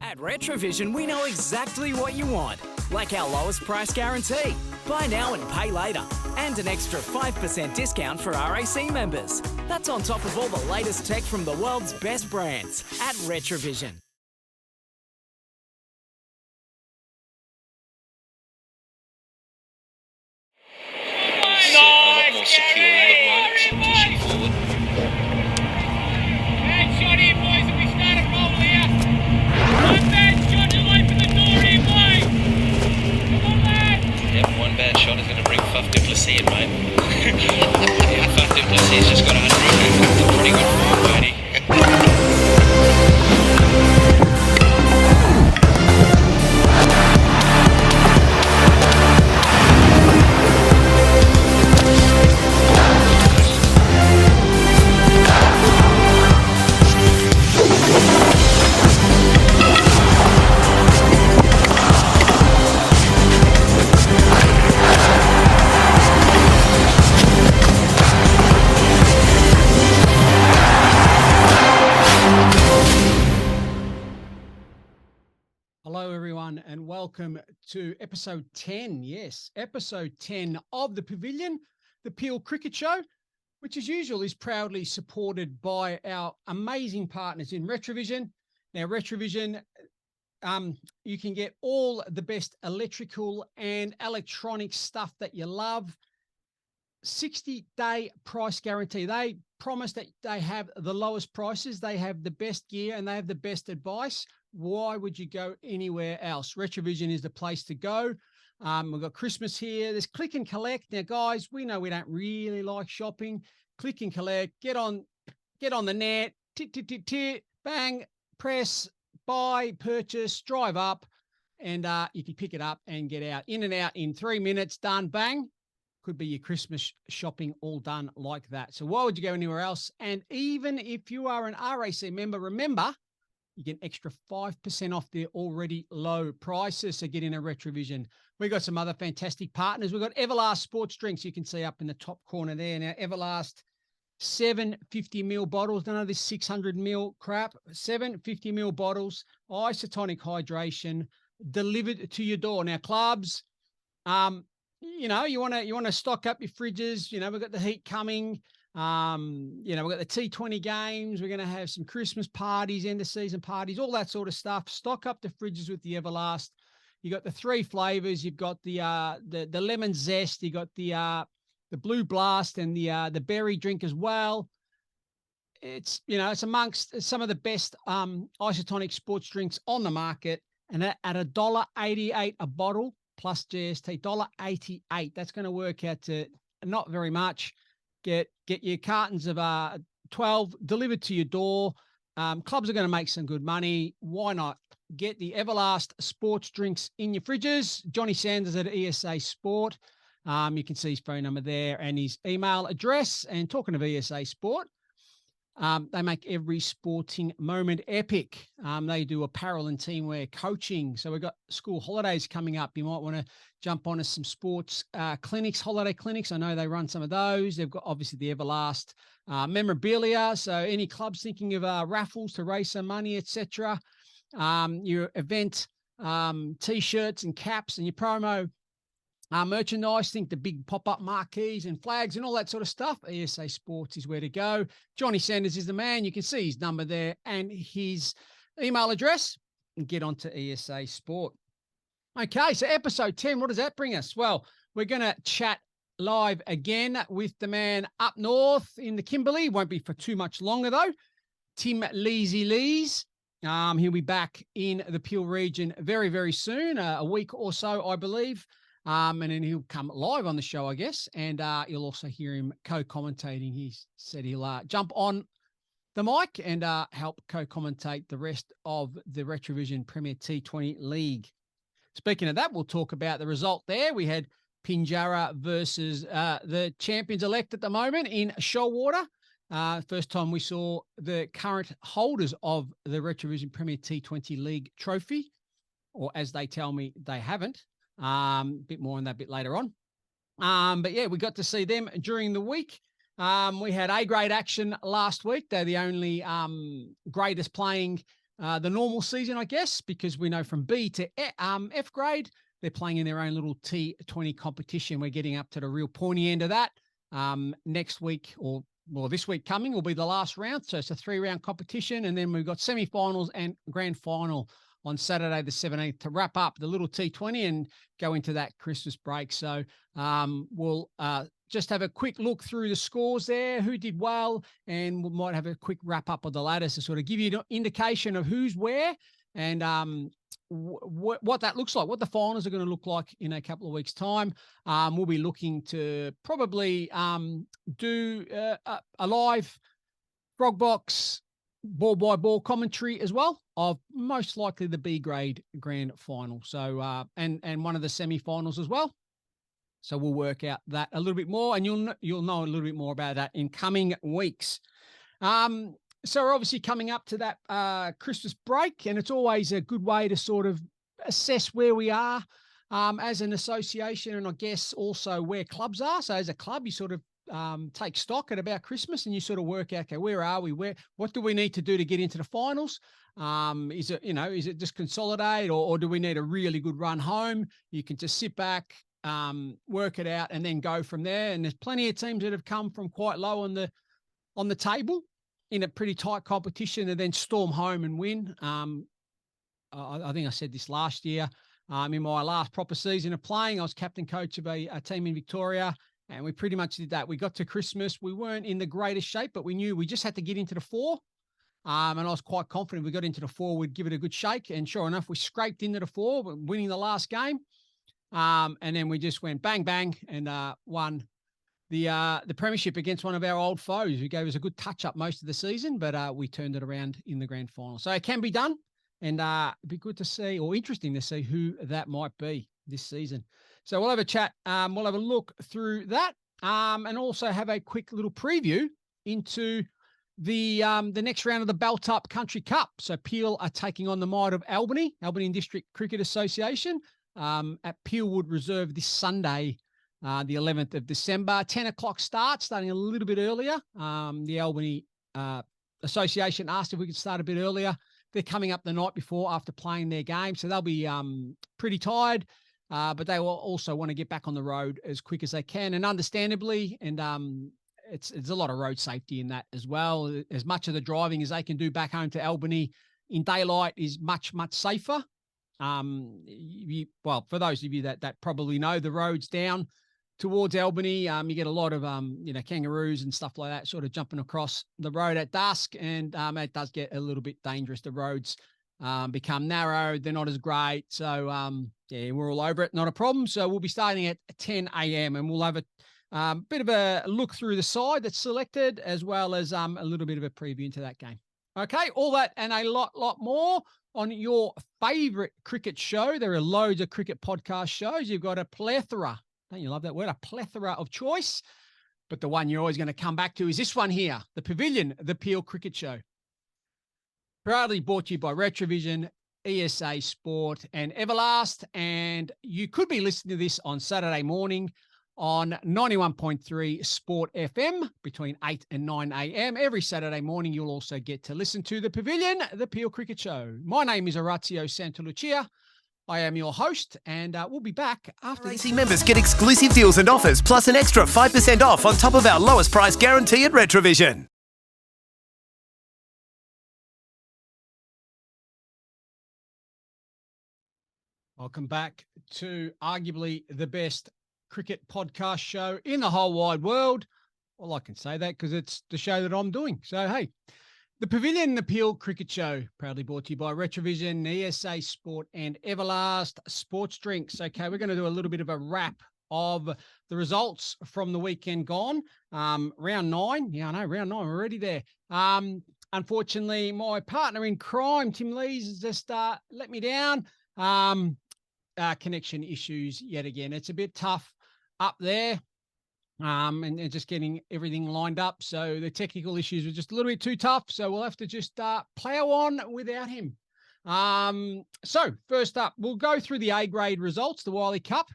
At Retravision, we know exactly what you want, like our lowest price guarantee, buy now and pay later, and an extra 5% discount for RAC members. That's on top of all the latest tech from the world's best brands at Retravision. A lot more secure in the line, pushing forward. Bad shot here, boys, and we start a roll here. One bad shot to open the door here, boys. Come on, lads. Yep, one bad shot is going to bring Faf du Plessis in, mate. Yeah, Faf du Plessis just got 100. Pretty good form, Bernie. Hello, everyone, and welcome to episode 10. Yes, episode 10 of the Pavilion, the Peel Cricket Show, which as usual is proudly supported by our amazing partners in Retravision. Now, Retravision, you can get all the best electrical and electronic stuff that you love. 60-day price guarantee. They promise that they have the lowest prices, they have the best gear, and they have the best advice. Why would you go anywhere else? Retravision is the place to go. We've got Christmas here. There's click and collect. Now, guys, we know we don't really like shopping. Click and collect. Get on the net. Tit, bang, press, buy, purchase, drive up, and you can pick it up and get out. In and out in 3 minutes. Done. Bang. Could be your Christmas shopping all done like that. So why would you go anywhere else? And even if you are an RAC member, remember, you get extra 5% off their already low prices. So get in a Retravision. We've got some other fantastic partners. We've got Everlast sports drinks. You can see up in the top corner there. Now, Everlast, 750ml bottles. None of this 600ml crap. 750ml bottles, isotonic hydration delivered to your door. Now, clubs, you want to stock up your fridges. We've got the heat coming. We've got the T20 games. We're going to have some Christmas parties, end of season parties, all that sort of stuff. Stock up the fridges with the Everlast. You got the 3 flavors. You've got the lemon zest. You got the blue blast and the berry drink as well. It's amongst some of the best isotonic sports drinks on the market, and at $1.88 a bottle plus GST, $1.88. That's going to work out to not very much. Get your cartons of 12 delivered to your door. Clubs are going to make some good money. Why not get the Everlast sports drinks in your fridges? Johnny Sanders at ESA Sport. You can see his phone number there and his email address. And talking of ESA Sport, they make every sporting moment epic. They do apparel and teamwear coaching. So we've got school holidays coming up. You might want to jump onto some sports clinics, holiday clinics. I know they run some of those. They've got obviously the Everlast memorabilia. So any clubs thinking of raffles to raise some money, etc. Your event T-shirts and caps and your promo merchandise, think the big pop-up marquees and flags and all that sort of stuff. ESA Sports is where to go. Johnny Sanders is the man. You can see his number there and his email address, and get on to ESA Sport. Okay, so episode 10, what does that bring us? Well, we're going to chat live again with the man up north in the Kimberley. Won't be for too much longer, though. Tim Lees. He'll be back in the Peel region very, very soon, a week or so, I believe. And then he'll come live on the show, I guess. And you'll also hear him co-commentating. He said he'll jump on the mic and help co-commentate the rest of the Retravision Premier T20 League. Speaking of that, we'll talk about the result there. We had Pinjarra versus the champions-elect at the moment in Shoalwater. First time we saw the current holders of the Retravision Premier T20 League trophy, or as they tell me, they haven't. A bit more on that bit later on. But yeah, we got to see them during the week. We had A-grade action last week. They're the only graders playing the normal season, I guess, because we know from B to F grade, they're playing in their own little T20 competition. We're getting up to the real pointy end of that. Next week, or this week coming, will be the last round. So it's a 3-round competition. And then we've got semi-finals and grand final on Saturday the 17th to wrap up the little T20 and go into that Christmas break. So we'll just have a quick look through the scores there, who did well, and we might have a quick wrap up of the ladders to sort of give you an indication of who's where and what that looks like, what the finals are going to look like in a couple of weeks' time. We'll be looking to probably do a live FrogBox ball-by-ball commentary as well of most likely the B grade grand final. So and one of the semi-finals as well. So we'll work out that a little bit more, and you'll know a little bit more about that in coming weeks. So we're obviously coming up to that Christmas break, and it's always a good way to sort of assess where we are as an association, and I guess also where clubs are. So as a club, you sort of take stock at about Christmas, and you sort of work out, okay, where are we? What do we need to do to get into the finals? Is it just consolidate, or do we need a really good run home? You can just sit back, work it out, and then go from there. And there's plenty of teams that have come from quite low on the table in a pretty tight competition and then storm home and win. I think I said this last year. In my last proper season of playing, I was captain coach of a team in Victoria, and we pretty much did that. We got to Christmas. We weren't in the greatest shape, but we knew we just had to get into the 4. And I was quite confident we got into the 4, we'd give it a good shake. And sure enough, we scraped into the 4, winning the last game. And then we just went bang, bang, and won the premiership against one of our old foes, who gave us a good touch-up most of the season, but we turned it around in the grand final. So it can be done, and it'd be good to see, or interesting to see, who that might be this season. So we'll have a chat. We'll have a look through that, and also have a quick little preview into the next round of the Belt Up Country Cup. So Peel are taking on the might of Albany District Cricket Association at Peelwood Reserve this Sunday, the 11th of December. 10 o'clock start, starting a little bit earlier. The Albany Association asked if we could start a bit earlier. They're coming up the night before after playing their game, so they'll be pretty tired, but they will also want to get back on the road as quick as they can, and understandably, and it's a lot of road safety in that as well. As much of the driving as they can do back home to Albany in daylight is much, much safer. Well, for those of you that probably know, the roads down towards Albany, you get a lot of, kangaroos and stuff like that sort of jumping across the road at dusk. And it does get a little bit dangerous. The roads become narrow. They're not as great. So, we're all over it. Not a problem. So we'll be starting at 10 a.m. and we'll have a bit of a look through the side that's selected, as well as a little bit of a preview into that game. Okay, all that and a lot more on your favourite cricket show. There are loads of cricket podcast shows. You've got a plethora. Don't you love that word? A plethora of choice. But the one you're always going to come back to is this one here, the Pavilion, the Peel Cricket Show. Proudly brought to you by Retravision, ESA Sport and Everlast. And you could be listening to this on Saturday morning on 91.3 Sport FM between 8 and 9 a.m. Every Saturday morning, you'll also get to listen to the Pavilion, the Peel Cricket Show. My name is Orazio Santalucia. I am your host, and we'll be back after RAC members get exclusive deals and offers, plus an extra 5% off on top of our lowest price guarantee at Retravision. Welcome back to arguably the best cricket podcast show in the whole wide world. Well, I can say that because it's the show that I'm doing. So, hey, the Pavilion, the Peel Cricket Show, proudly brought to you by Retravision, ESA Sport and Everlast Sports Drinks. Okay, we're going to do a little bit of a wrap of the results from the weekend gone. Round 9. Yeah, I know, round 9. We're already there. Unfortunately, my partner in crime, Tim Lees, has just let me down. Connection issues yet again. It's a bit tough up there. And just getting everything lined up. So the technical issues were just a little bit too tough. So we'll have to just plow on without him. So first up, we'll go through the A grade results, the Wiley Cup.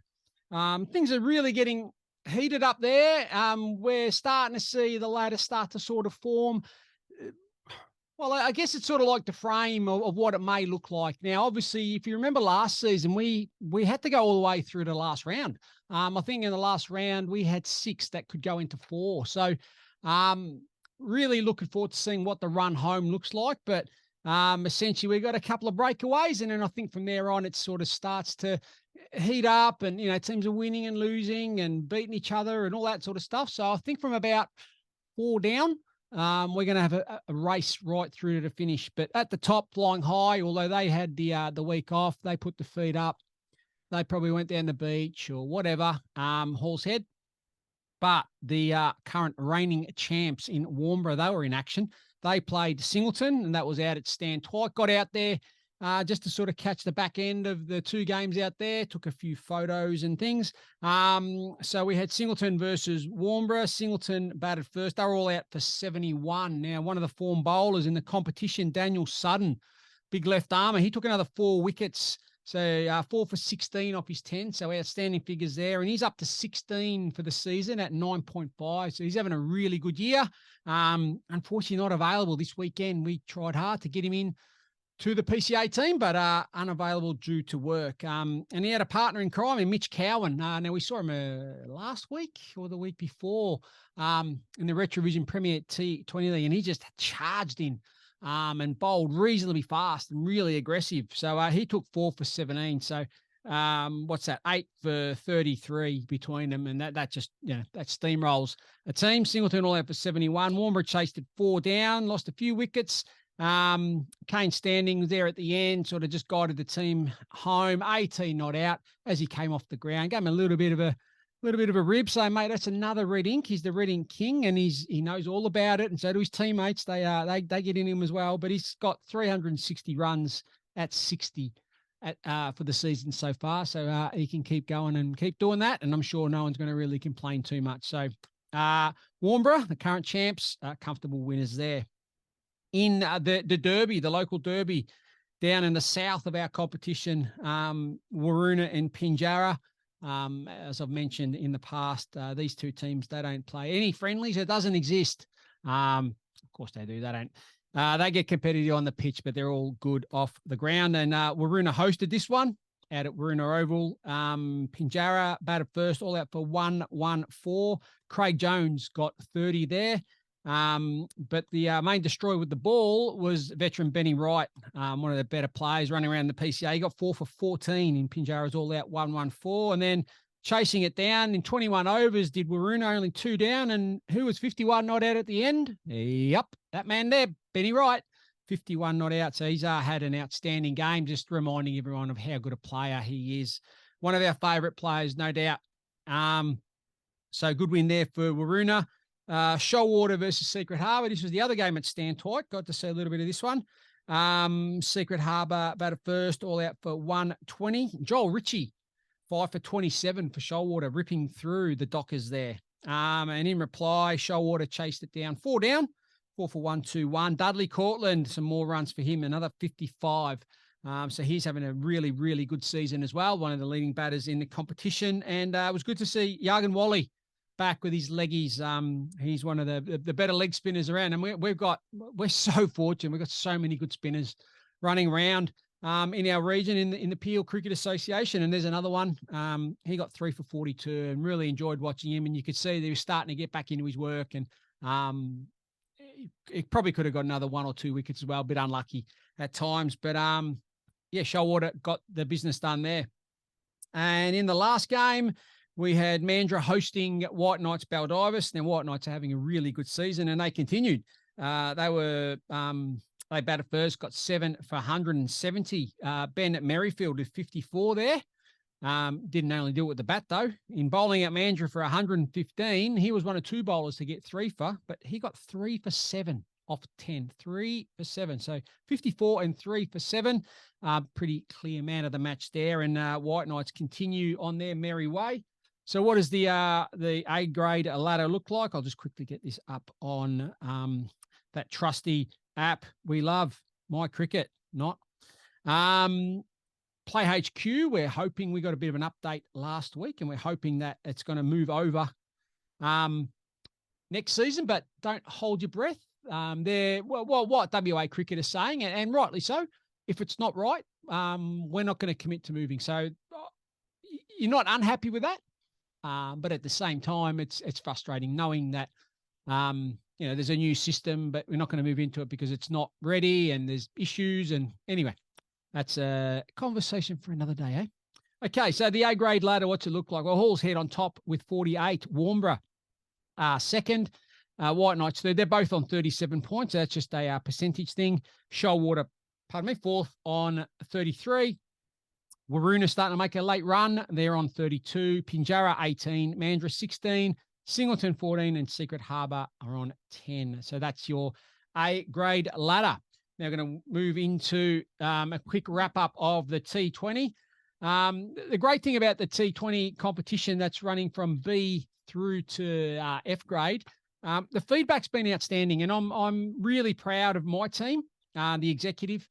Things are really getting heated up there. We're starting to see the ladder start to sort of form. Well, I guess it's sort of like the frame of what it may look like. Now, obviously, if you remember last season, we had to go all the way through to the last round. I think in the last round we had 6 that could go into 4. So, really looking forward to seeing what the run home looks like. But essentially, we got a couple of breakaways, and then I think from there on, it sort of starts to heat up, and teams are winning and losing and beating each other and all that sort of stuff. So, I think from about 4 down. We're going to have a race right through to the finish. But at the top, flying high, although they had the week off, they put the feet up. They probably went down the beach or whatever, Hall's Head. But the current reigning champs in Warnbro, they were in action. They played Singleton, and that was out at Stan Twike. Got out there just to sort of catch the back end of the 2 games out there, took a few photos and things. So we had Singleton versus Warnbro. Singleton batted first. They were all out for 71. Now, one of the form bowlers in the competition, Daniel Sudden, big left armer, he took another 4 wickets. So 4 for 16 off his 10. So outstanding figures there. And he's up to 16 for the season at 9.5. So he's having a really good year. Unfortunately, not available this weekend. We tried hard to get him in to the PCA team, but unavailable due to work. And he had a partner in crime in Mitch Cowan. Now, we saw him last week or the week before in the Retravision Premier T20 League, and he just charged in and bowled reasonably fast and really aggressive. So he took 4 for 17. So what's that? 8 for 33 between them, and that just that steamrolls a team. Singleton all out for 71. Warnbro chased it 4 down, lost a few wickets. Kane Standing there at the end sort of just guided the team home. 18 not out as he came off the ground, gave him a little bit of a rib. So, mate, that's another red ink. He's the red ink king, and he knows all about it. And so do his teammates. They get in him as well. But he's got 360 runs at 60 for the season so far. So he can keep going and keep doing that. And I'm sure no one's going to really complain too much. So Warnbro, the current champs, comfortable winners there. In the Derby, the local Derby down in the south of our competition, Waroona and Pinjarra. As I've mentioned in the past, these 2 teams, they don't play any friendlies. It doesn't exist. Of course they do. They don't. They get competitive on the pitch, but they're all good off the ground. And Waroona hosted this one out at Waroona Oval. Pinjarra batted first, all out for 114. Craig Jones got 30 there. But the main destroyer with the ball was veteran Benny Wright, one of the better players running around the PCA. He got 4 for 14 in Pinjarra's all out 114. And then chasing it down in 21 overs did Waroona, only 2 down. And who was 51 not out at the end? Yep, that man there, Benny Wright, 51 not out. So he's had an outstanding game, just reminding everyone of how good a player he is. One of our favourite players, no doubt. So good win there for Waroona. Shoalwater versus Secret Harbour. This was the other game at Stan Twike. Got to see a little bit of this one. Secret Harbour batted first, all out for 120. Joel Ritchie, 5 for 27 for Shoalwater, ripping through the Dockers there. And in reply, Shoalwater chased it down, 4 down, 4 for 121. Dudley Cortland, some more runs for him, another 55. So he's having a really, really good season as well. One of the leading batters in the competition. And it was good to see Yargan Wally back with his leggies. He's one of the better leg spinners around. And we're so fortunate. We've got so many good spinners running around in our region in the Peel Cricket Association. And there's another one. He got 3 for 42 and really enjoyed watching him. And you could see that he was starting to get back into his work. And he probably could have got another 1 or 2 wickets as well. A bit unlucky at times. But Shoalwater got the business done there. And in the last game, we had Mandurah hosting White Knights Baldivis. Now, White Knights are having a really good season, and they continued. They batted first, got 7 for 170. Ben at Merrifield with 54 there. Didn't only do it with the bat, though. In bowling at Mandurah for 115, he was one of 2 bowlers to get 3 for, but he got 3 for 7 off 10. 3 for 7. So 54 and 3 for 7. Pretty clear man of the match there. And White Knights continue on their merry way. So what does the A grade ladder look like? I'll just quickly get this up on that trusty app we love, My Cricket, not. Play HQ, we're hoping we got a bit of an update last week, and we're hoping that it's going to move over next season, but don't hold your breath. they're what WA cricket is saying, and rightly so. If it's not right, we're not going to commit to moving. So you're not unhappy with that, but at the same time, it's frustrating knowing that there's a new system, but we're not going to move into it because it's not ready and there's issues. And anyway, that's a conversation for another day, eh? Okay, so the A grade ladder, what's it look like? Well, Hall's Head on top with 48, Warnbro second, White Knights third. They're both on 37 points. So that's just a percentage thing. Shoalwater, fourth on 33. Waroona starting to make a late run. They're on 32. Pinjarra 18, Mandurah 16, Singleton 14, and Secret Harbour are on 10. So that's your A grade ladder. Now we're going to move into a quick wrap up of the T20. The great thing about the T20 competition that's running from B through to F grade, the feedback's been outstanding, and I'm really proud of my team, the executive,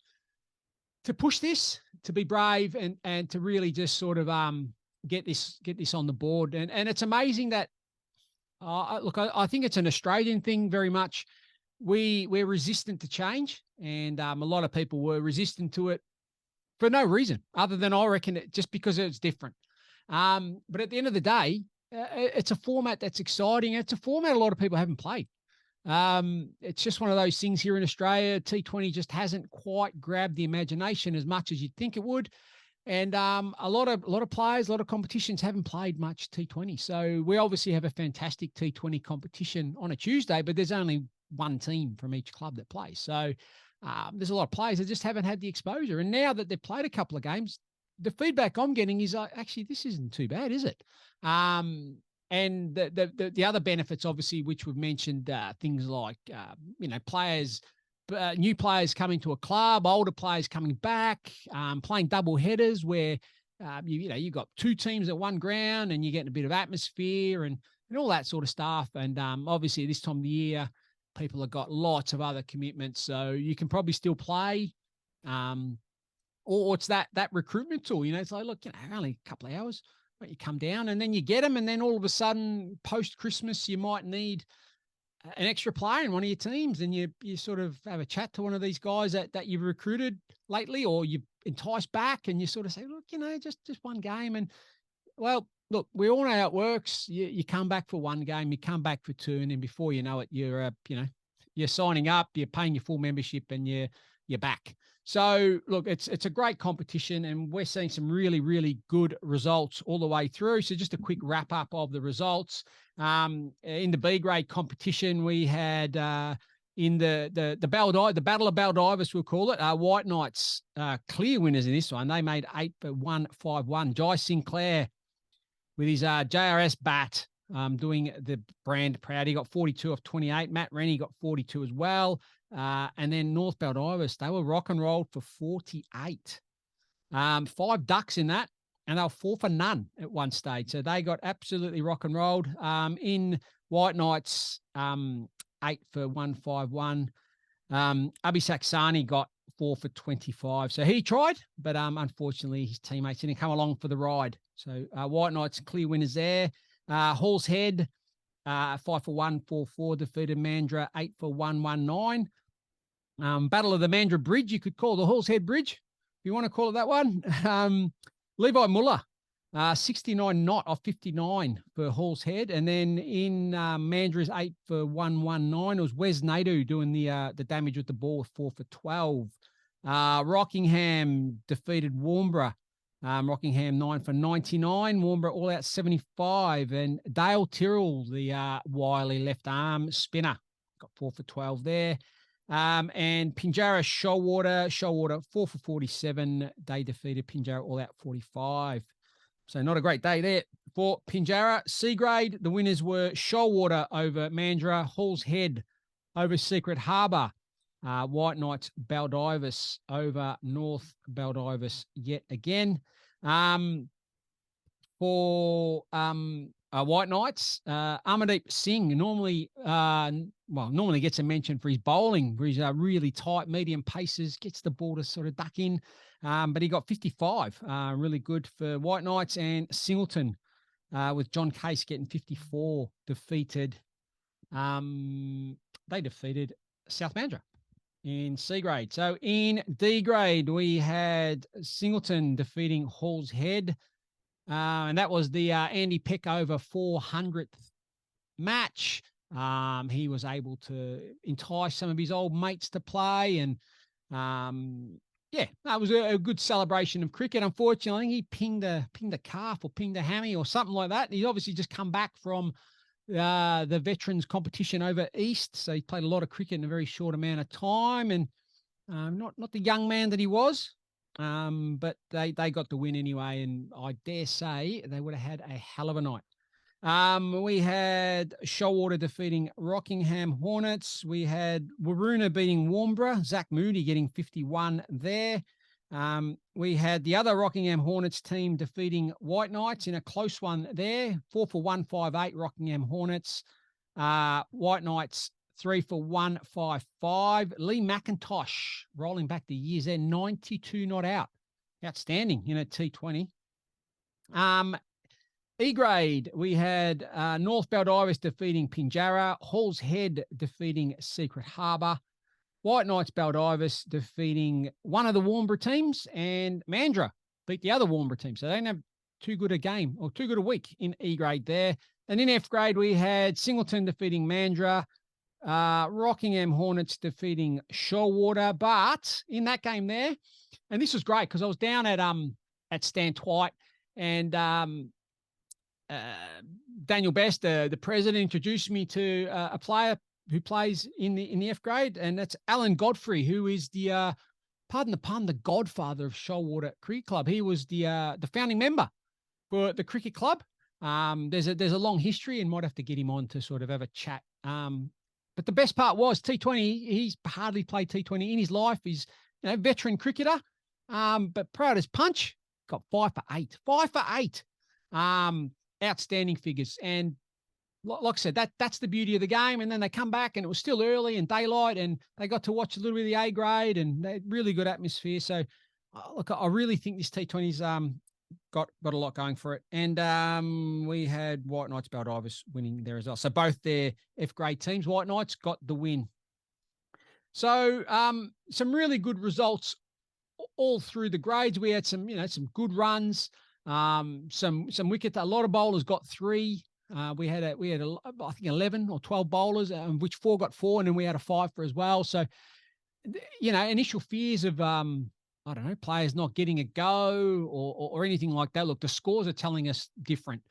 to push this, to be brave, and to really just sort of get this on the board. And it's amazing that look, I think it's an Australian thing very much. We're resistant to change, and a lot of people were resistant to it for no reason other than, I reckon, just because it's different. But at the end of the day, it's a format that's exciting. It's a format a lot of people haven't played. It's just one of those things here in Australia. T20 just hasn't quite grabbed the imagination as much as you'd think it would. And a lot of players, a lot of competitions haven't played much T20. So we obviously have a fantastic T20 competition on a Tuesday, but there's only one team from each club that plays. So there's a lot of players that just haven't had the exposure. And now that they've played a couple of games, the feedback I'm getting is actually this isn't too bad, is it? And the other benefits, obviously, which we've mentioned, things like players, new players coming to a club, older players coming back, playing double headers where you've got two teams at one ground and you're getting a bit of atmosphere and all that sort of stuff. And obviously, this time of the year, people have got lots of other commitments, so you can probably still play. Or it's that recruitment tool. It's like, look, only a couple of hours. But you come down and then you get them, and then all of a sudden, post-Christmas, you might need an extra player in one of your teams, and you sort of have a chat to one of these guys that you've recruited lately or you've enticed back, and you sort of say, look, just one game. And, well, look, we all know how it works. You come back for one game, you come back for two, and then before you know it, you're signing up, you're paying your full membership, and you're back. So, look, it's a great competition, and we're seeing some really, really good results all the way through. So just a quick wrap-up of the results. In the B grade competition, we had in the Battle of Baldivis, we'll call it, White Knights clear winners in this one. They made 8 for 151. Jai Sinclair with his JRS bat doing the brand proud. He got 42 off 28. Matt Rennie got 42 as well. And then North Baldivis, they were rock and rolled for 48. 5 ducks in that, and they were 4 for none at one stage. So they got absolutely rock and rolled. In White Knights, 8 for 151. Abhishek Saxani got 4 for 25. So he tried, but unfortunately his teammates didn't come along for the ride. So White Knights clear winners there. Hall's Head, 5 for 144, defeated Mandurah 8 for 119. Battle of the Mandurah Bridge, you could call the Hall's Head Bridge, if you want to call it that one. Levi Muller, 69 not off 59 for Hall's Head. And then in Mandurah's 8 for 119, it was Wes Nadeau doing the damage with the ball with 4 for 12. Rockingham defeated Warnbro. Rockingham 9 for 99. Warnbro all out 75. And Dale Tyrrell, the wily left arm spinner, got 4 for 12 there. And Pinjarra Shoalwater 4 for 47. They defeated Pinjarra all out 45. So not a great day there for Pinjarra. C grade, the winners were Shoalwater over Mandurah, Hall's Head over Secret Harbour, White Knights Baldivis over North Baldivis yet again. For White Knights, Amardeep Singh normally gets a mention for his bowling, where he's really tight, medium paces, gets the ball to sort of duck in. But he got 55, really good for White Knights. And Singleton, with John Case getting 54, they defeated South Mandurah in C grade. So in D grade, we had Singleton defeating Hall's Head. And that was the Andy Peck over 400th match. He was able to entice some of his old mates to play. And yeah, that was a good celebration of cricket. Unfortunately, I think he pinged a calf or pinged a hammy or something like that. He's obviously just come back from the veterans competition over East. So he played a lot of cricket in a very short amount of time, and not the young man that he was. But they got the win anyway, and I dare say they would have had a hell of a night. We had Shoalwater defeating Rockingham Hornets. We had Waroona beating Warnborough. Zach Moody getting 51 there. We had the other Rockingham Hornets team defeating White Knights in a close one there. 4 for 158 Rockingham Hornets. White Knights 3 for 155. Lee McIntosh rolling back the years there, 92 not out. Outstanding in a T20. E grade, we had North Baldivis defeating Pinjarra. Hall's Head defeating Secret Harbour. White Knights Baldivis defeating one of the Warnborough teams, and Mandurah beat the other Warnborough team. So they didn't have too good a game or too good a week in E grade there. And in F grade, we had Singleton defeating Mandurah, Rockingham Hornets defeating Shoalwater. But in that game there, and this was great because I was down at Stan Twite, and Daniel Best, the president, introduced me to a player who plays in the F grade, and that's Alan Godfrey, who is the pardon the pun, the godfather of Shoalwater Cricket Club. He was the founding member for the cricket club. There's a long history, and might have to get him on to sort of have a chat. But the best part was T20. He's hardly played T20 in his life. He's a veteran cricketer, but proud as punch. Got 5 for 8. 5 for 8. Outstanding figures. And like I said, that's the beauty of the game. And then they come back, and it was still early and daylight, and they got to watch a little bit of the A grade, and they had really good atmosphere. So, look, I really think this T20's got a lot going for it. And we had White Knights Baldivis winning there as well. So both their F grade teams, White Knights, got the win. So some really good results all through the grades. We had some good runs, some wickets. A lot of bowlers got 3. We had I think 11 or 12 bowlers, which 4 got 4, and then we had a 5 for as well. So, initial fears of I don't know, players not getting a go or anything like that. Look, the scores are telling us different.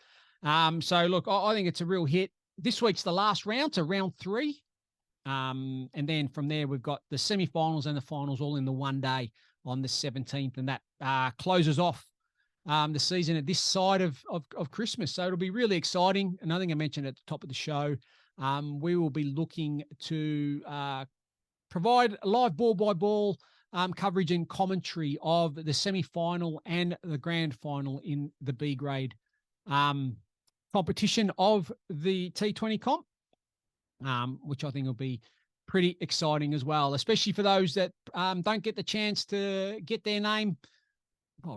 So look, I think it's a real hit. This week's the last round, so round 3. And then from there, we've got the semi-finals and the finals all in the one day on the 17th, and that closes off the season at this side of Christmas. So it'll be really exciting. And I think I mentioned at the top of the show, we will be looking to provide live ball-by-ball coverage and commentary of the semi-final and the grand final in the B grade competition of the T20 comp, which I think will be pretty exciting as well, especially for those that don't get the chance to get their name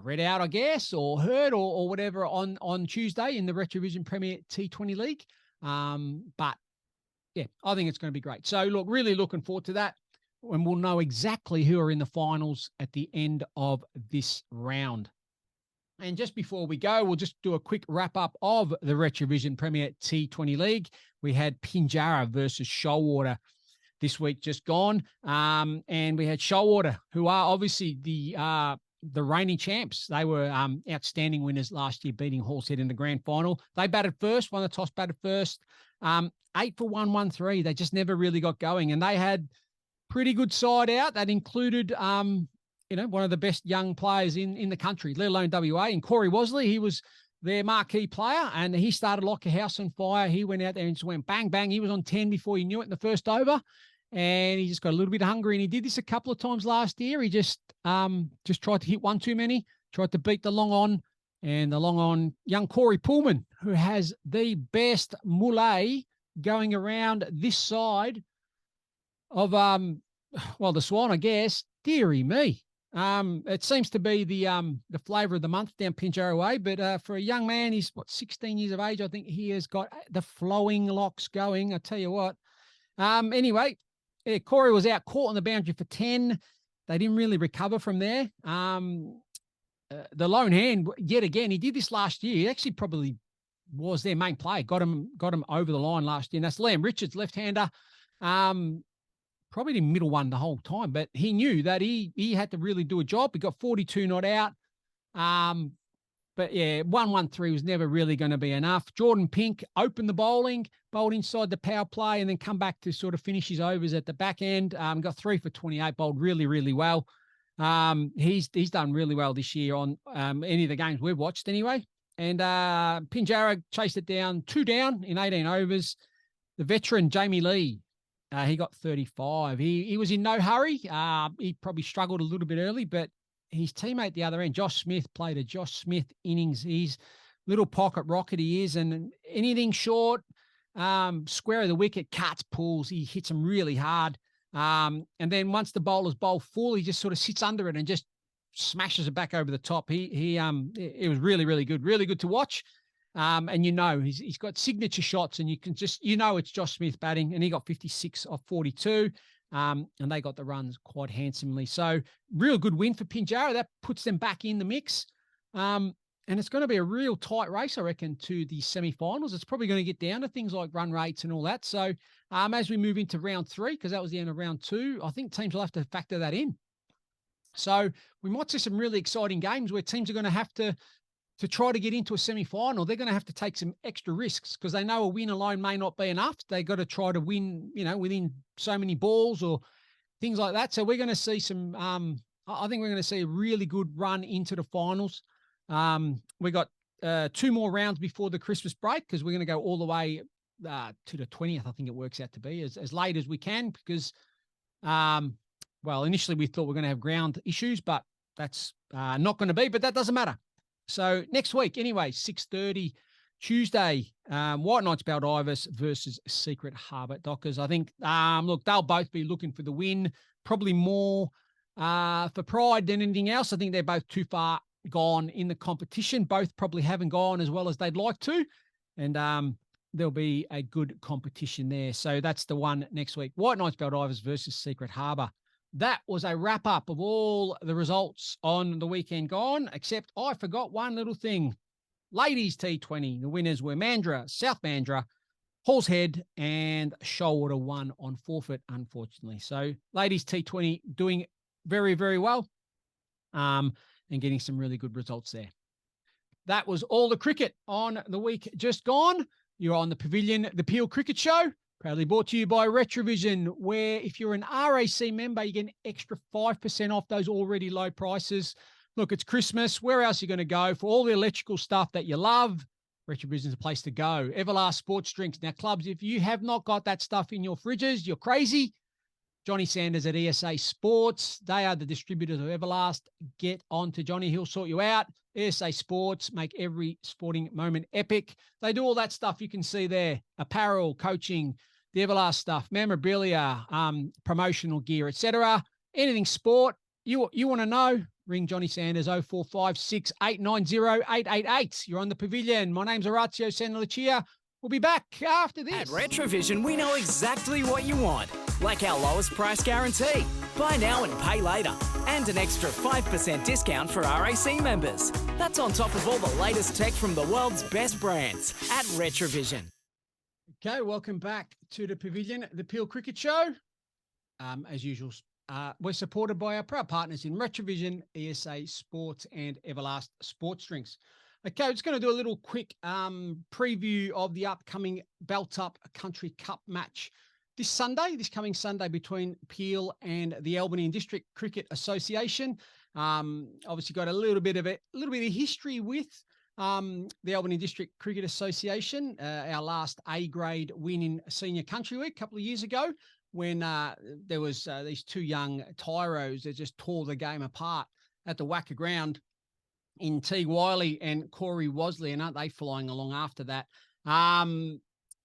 read out, I guess, or heard or whatever on Tuesday in the Retravision Premier T20 League. But yeah, I think it's going to be great. So look, really looking forward to that. And we'll know exactly who are in the finals at the end of this round. And just before we go, we'll just do a quick wrap up of the Retravision Premier T20 League. We had Pinjarra versus Shoalwater this week just gone. And we had Shoalwater, who are obviously the reigning champs. They were outstanding winners last year, beating Hall's Head in the grand final. They batted first, won the toss, batted first. 8 for 113. They just never really got going. And they had pretty good side out. That included, one of the best young players in the country, let alone WA. And Corey Wasley, he was their marquee player, and he started like a house on fire. He went out there and just went bang, bang. He was on 10 before he knew it in the first over, and he just got a little bit hungry. And he did this a couple of times last year. He just tried to hit one too many, tried to beat the long on, and the long on young Corey Pullman, who has the best mullet going around this side of the Swan, I guess. Deary me. It seems to be the flavour of the month down Pinjarra way, but for a young man, he's 16 years of age. I think he has got the flowing locks going. I tell you what. Anyway, Corey was out, caught on the boundary for 10. They didn't really recover from there. The lone hand, yet again, he did this last year. He actually probably was their main player, got him over the line last year. And that's Liam Richards, left-hander. Probably the middle one the whole time, but he knew that he had to really do a job. He got 42 not out. But yeah, 1-1-3 was never really going to be enough. Jordan Pink opened the bowled inside the power play, and then come back to sort of finish his overs at the back end. Got 3 for 28, bowled really, really well. He's done really well this year on any of the games we've watched anyway. And Pinjarra chased it down, 2 down in 18 overs. The veteran Jamie Lee, he got 35. He was in no hurry. He probably struggled a little bit early, but his teammate the other end, Josh Smith, played a Josh Smith innings. He's little pocket rocket he is, and anything short, square of the wicket, cuts, pulls, he hits them really hard. And then once the bowlers bowl full, he just sort of sits under it and just smashes it back over the top. It was really, really good to watch. And he's got signature shots, and you can just, it's Josh Smith batting, and he got 56 off 42. And they got the runs quite handsomely. So real good win for Pinjarra. That puts them back in the mix. And it's going to be a real tight race, I reckon, to the semi-finals. It's probably going to get down to things like run rates and all that. So as we move into round 3, because that was the end of round 2, I think teams will have to factor that in. So we might see some really exciting games where teams are going to have to try to get into a semi-final. They're going to have to take some extra risks because they know a win alone may not be enough. They got to try to win, within so many balls or things like that. So we're going to see some, I think we're going to see a really good run into the finals. We got 2 more rounds before the Christmas break because we're going to go all the way to the 20th, I think it works out to be, as late as we can because, initially we thought we we're going to have ground issues, but that's not going to be, but that doesn't matter. So next week, anyway, 6:30 Tuesday, White Knights Baldivis versus Secret Harbour Dockers. I think, they'll both be looking for the win, probably more for pride than anything else. I think they're both too far gone in the competition. Both probably haven't gone as well as they'd like to. And there'll be a good competition there. So that's the one next week. White Knights Baldivis versus Secret Harbour. That was a wrap-up of all the results on the weekend gone, except I forgot one little thing. Ladies T20, the winners were Mandurah, South Mandurah, Halls Head, and Shoalwater won on forfeit, unfortunately. So ladies T20 doing very, very well and getting some really good results there. That was all the cricket on the week just gone. You're on the Pavilion, the Peel Cricket Show. Proudly brought to you by Retravision, where if you're an RAC member, you get an extra 5% off those already low prices. Look, it's Christmas. Where else are you going to go for all the electrical stuff that you love? Retravision is the place to go. Everlast sports drinks. Now, clubs, if you have not got that stuff in your fridges, you're crazy. Johnny Sanders at ESA Sports. They are the distributors of Everlast. Get on to Johnny. He'll sort you out. ESA Sports, make every sporting moment epic. They do all that stuff you can see there. Apparel, coaching, the Everlast stuff, memorabilia, promotional gear, etc. Anything sport, you want to know, ring Johnny Sanders 0456 890 888. You're on the Pavilion. My name's Orazio Sandalucia. We'll be back after this. At Retravision, we know exactly what you want, like our lowest price guarantee, buy now and pay later, and an extra 5% discount for RAC members. That's on top of all the latest tech from the world's best brands at Retravision. Okay, welcome back to the Pavilion, the Peel Cricket Show. As usual, we're supported by our proud partners in Retravision, ESA Sports, and Everlast Sports Drinks. Okay, we're just going to do a little quick preview of the upcoming Belt Up Country Cup match this coming Sunday between Peel and the Albany District Cricket Association. Obviously got a little bit of history with the Albany District Cricket Association. Our last A-grade win in Senior Country Week a couple of years ago when there was these 2 young tyros that just tore the game apart at the Wacker ground in Teague Wiley and Corey Wasley, and aren't they flying along after that?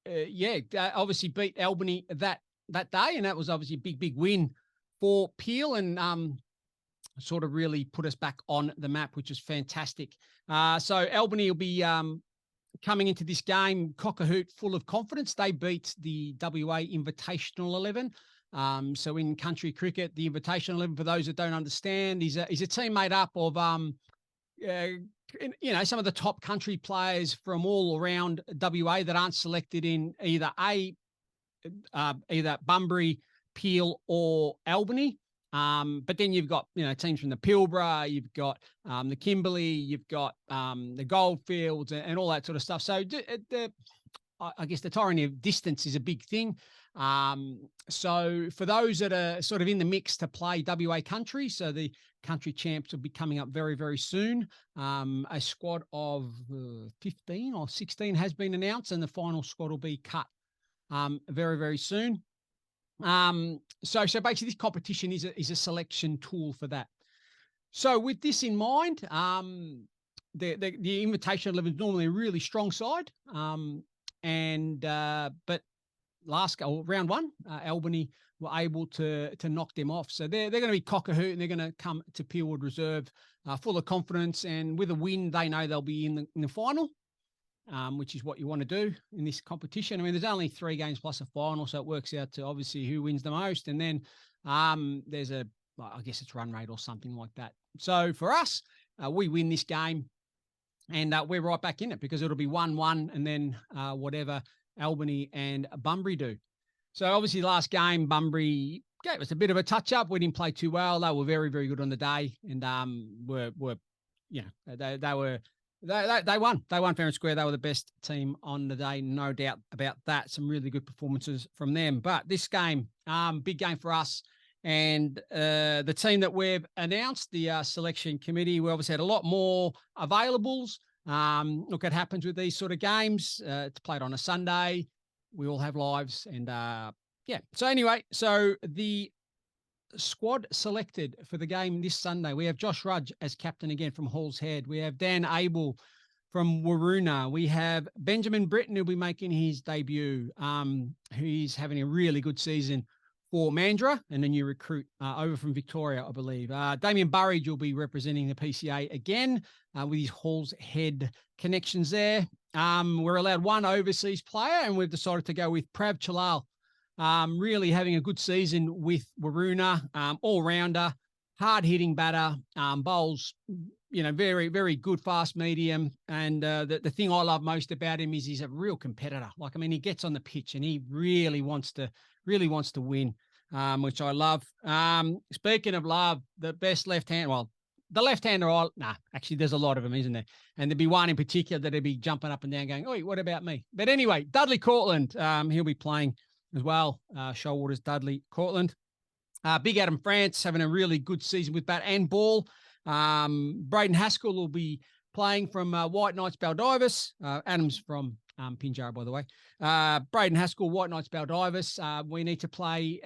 Obviously beat Albany that day, and that was obviously a big win for Peel and sort of really put us back on the map, which is fantastic. So Albany will be coming into this game cock-a-hoot, full of confidence. They beat the WA Invitational 11 So in country cricket, the Invitational 11, for those that don't understand, is a team made up of some of the top country players from all around WA that aren't selected in either Bunbury, Peel, or Albany. But then you've got, teams from the Pilbara, you've got the Kimberley, you've got the Goldfields and all that sort of stuff. So I guess the tyranny of distance is a big thing. So for those that are sort of in the mix to play WA country, so the country champs will be coming up very, very soon. A squad of 15 or 16 has been announced, and the final squad will be cut very, very soon. So basically this competition is a selection tool for that. So with this in mind, the invitation 11 is normally a really strong side. But round one, Albany were able to knock them off. So they're going to be cock-a-hoot, and they're going to come to Peelwood Reserve full of confidence, and with a win, they know they'll be in the final. Which is what you want to do in this competition. I mean, there's only 3 games plus a final, so it works out to obviously who wins the most. And then there's I guess it's run rate or something like that. So for us, we win this game, and we're right back in it, because it'll be 1-1, and then whatever Albany and Bunbury do. So obviously last game, Bunbury gave us a bit of a touch-up. We didn't play too well. They were very, very good on the day, and They won. They won fair and square. They were the best team on the day, no doubt about that. Some really good performances from them. But this game, big game for us. And the team that we've announced, the selection committee, we obviously had a lot more availables. Look, it happens with these sort of games. It's played on a Sunday. We all have lives. And So anyway, so the squad selected for the game this Sunday, we have Josh Rudge as captain again from Hall's Head. We have Dan Abel from Waroona. We have Benjamin Britton, who'll be making his debut. He's having a really good season for Mandurah, and a new recruit over from Victoria, I believe. Damien Burridge will be representing the PCA again with his Hall's Head connections there. We're allowed 1 overseas player, and we've decided to go with Prav Chalal. Really having a good season with Waroona, all-rounder, hard-hitting batter, bowls, very, very good fast medium. And the thing I love most about him is he's a real competitor. He gets on the pitch and he really wants to win, which I love. Speaking of love, the best left-hand, the left-hander, actually there's a lot of them, isn't there? And there'd be one in particular that'd be jumping up and down going, "Oi, what about me?" But anyway, Dudley Cortland, he'll be playing as well. Shoalwater's Dudley Cortland. Big Adam France having a really good season with bat and ball. Braden Haskell will be playing from White Knights Baldivis. Adam's from Pinjarra, by the way. Braden Haskell, White Knights Baldivis. We need to play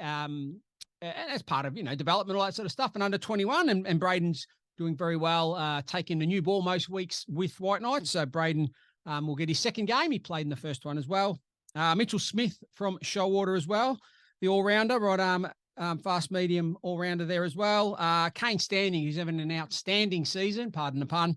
as part of, development, all that sort of stuff, and under 21. And Braden's doing very well, taking the new ball most weeks with White Knights. So Braden will get his second game. He played in the first one as well. Mitchell Smith from Shoalwater as well, the all-rounder, right arm, fast medium all-rounder there as well. Kane Standing, who's having an outstanding season, pardon the pun,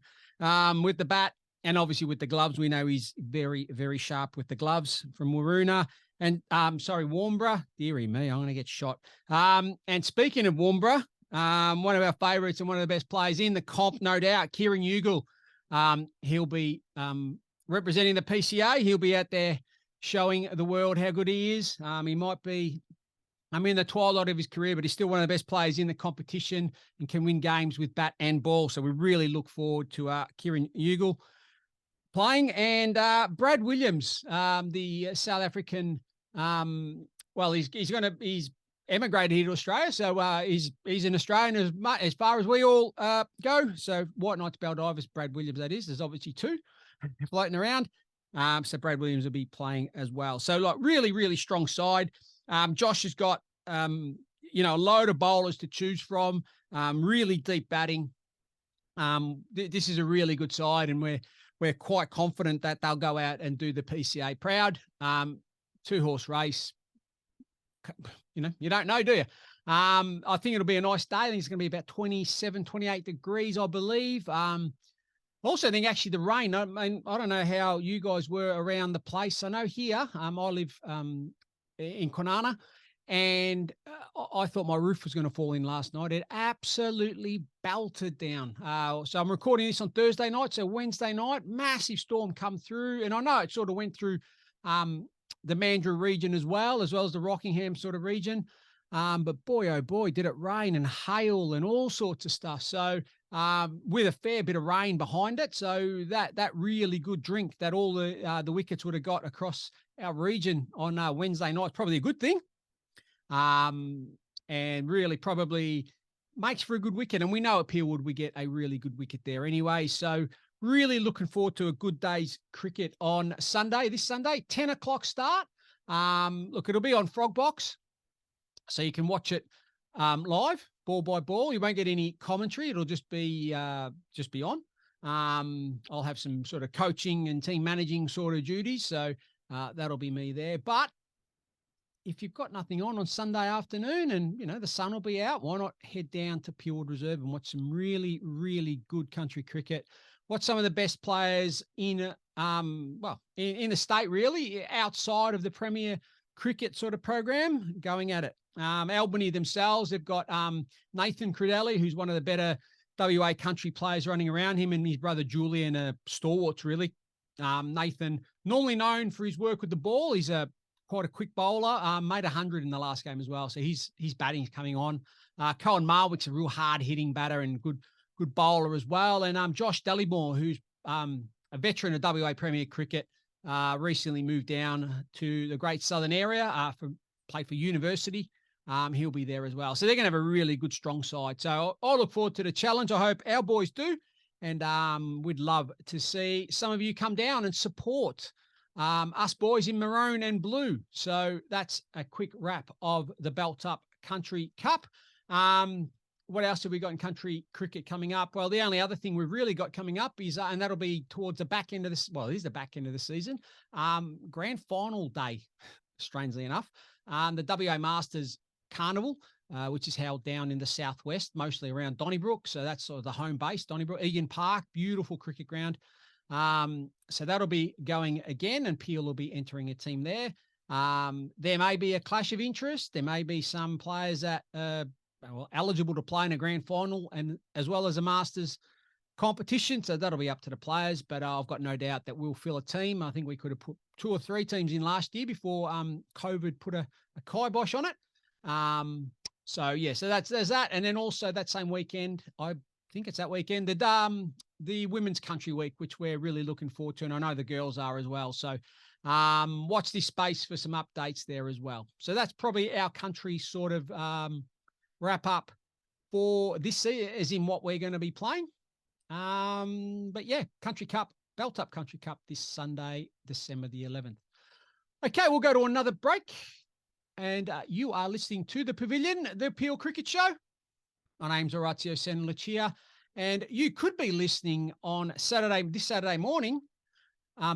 with the bat, and obviously with the gloves. We know he's very, very sharp with the gloves, from Waroona. And Warnborough, dearie me, I'm going to get shot. And speaking of Warnborough, one of our favourites and one of the best players in the comp, no doubt, Kieran Ugle. He'll be representing the PCA. He'll be out there showing the world how good he is. He might be, in the twilight of his career, but he's still one of the best players in the competition and can win games with bat and ball. So we really look forward to Kieran Ugle playing. And Brad Williams, the South African, he's emigrated here to Australia. So he's an Australian as far as we all go. So White Knights Baldivis, Brad Williams, that is. There's obviously 2 floating around. So Brad Williams will be playing as well. So really, really strong side. Josh has got, a load of bowlers to choose from, really deep batting. This is a really good side, and we're quite confident that they'll go out and do the PCA proud. 2-horse race, you don't know, do you? I think it'll be a nice day. I think it's going to be about 27, 28 degrees, I believe. Also, I think actually the rain, I don't know how you guys were around the place. I know here, I live in Kwinana, And I thought my roof was going to fall in last night. It absolutely belted down. So I'm recording this on Thursday night. So Wednesday night, massive storm come through. And I know it sort of went through the Mandurah region as well as the Rockingham sort of region. But boy, oh boy, did it rain and hail and all sorts of stuff. So with a fair bit of rain behind it. So that really good drink that all the wickets would have got across our region on Wednesday night is probably a good thing. And really probably makes for a good wicket. And we know at Peelwood we get a really good wicket there anyway. So really looking forward to a good day's cricket on Sunday, this Sunday, 10 o'clock start. Look, it'll be on FrogBox, so you can watch it live, ball by ball. You won't get any commentary. It'll just be on. I'll have some sort of coaching and team managing sort of duties. So that'll be me there. But if you've got nothing on Sunday afternoon and, the sun will be out, why not head down to Peelwood Reserve and watch some really, really good country cricket? Watch some of the best players in the state, really, outside of the Premier Cricket sort of program going at it. Albany themselves, they've got Nathan Credelli, who's one of the better WA country players running around. Him and his brother Julian are stalwarts, really. Nathan, normally known for his work with the ball. He's quite a quick bowler, made 100 in the last game as well. So his batting's coming on. Cohen Marwick's a real hard-hitting batter and good bowler as well. And Josh Dallymore, who's a veteran of WA Premier Cricket, recently moved down to the Great Southern area play for university. He'll be there as well. So they're going to have a really good, strong side. So I look forward to the challenge. I hope our boys do. And we'd love to see some of you come down and support us boys in maroon and blue. So that's a quick wrap of the Belt Up Country Cup. What else have we got in country cricket coming up? Well, the only other thing we've really got coming up is, and that'll be towards the back end of this. Well, it is the back end of the season. Grand final day, strangely enough. The WA Masters Carnival, which is held down in the southwest, mostly around Donnybrook. So that's sort of the home base, Donnybrook, Egan Park, beautiful cricket ground. So that'll be going again, and Peel will be entering a team there. There may be a clash of interest. There may be some players that eligible to play in a grand final and as well as a Masters competition. So that'll be up to the players, but I've got no doubt that we'll fill a team. I think we could have put 2 or 3 teams in last year before COVID put a kibosh on it. So there's that. And then also that same weekend, I think it's that weekend, the Women's Country Week, which we're really looking forward to. And I know the girls are as well. So watch this space for some updates there as well. So that's probably our country sort of wrap up for this season, as in what we're going to be playing. But yeah, Country Cup, Belt Up Country Cup this Sunday, December the 11th. Okay, we'll go to another break. And you are listening to The Pavilion, the Peel Cricket Show. My name's Orazio Sanlucia, and you could be listening on this Saturday morning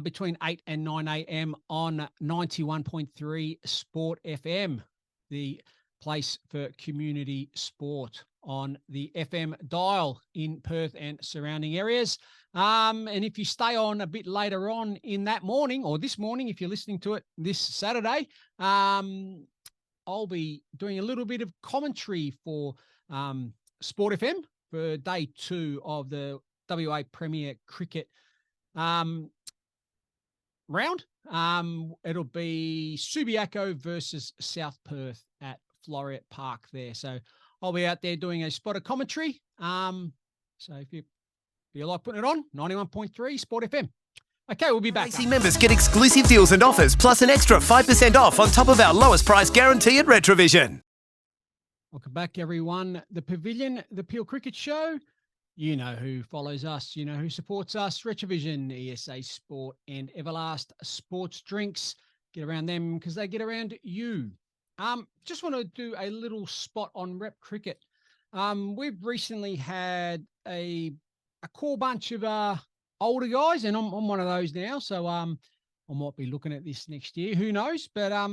between 8 and 9 a.m. on 91.3 Sport FM, the place for community sport on the FM dial in Perth and surrounding areas. And if you stay on a bit later on in that morning, or this morning, if you're listening to it this Saturday, I'll be doing a little bit of commentary for Sport FM for day 2 of the WA Premier Cricket round. It'll be Subiaco versus South Perth at Floreat Park there. So I'll be out there doing a spot of commentary. So if you like putting it on, 91.3 Sport FM. Okay, we'll be back. AC members get exclusive deals and offers, plus an extra 5% off on top of our lowest price guarantee at Retravision. Welcome back, everyone. The Pavilion, the Peel Cricket Show. You know who follows us. You know who supports us. Retravision, ESA Sport, and Everlast Sports Drinks. Get around them because they get around you. Just want to do a little spot on rep cricket. We've recently had a core bunch of older guys, and I'm one of those now. So I might be looking at this next year. Who knows? But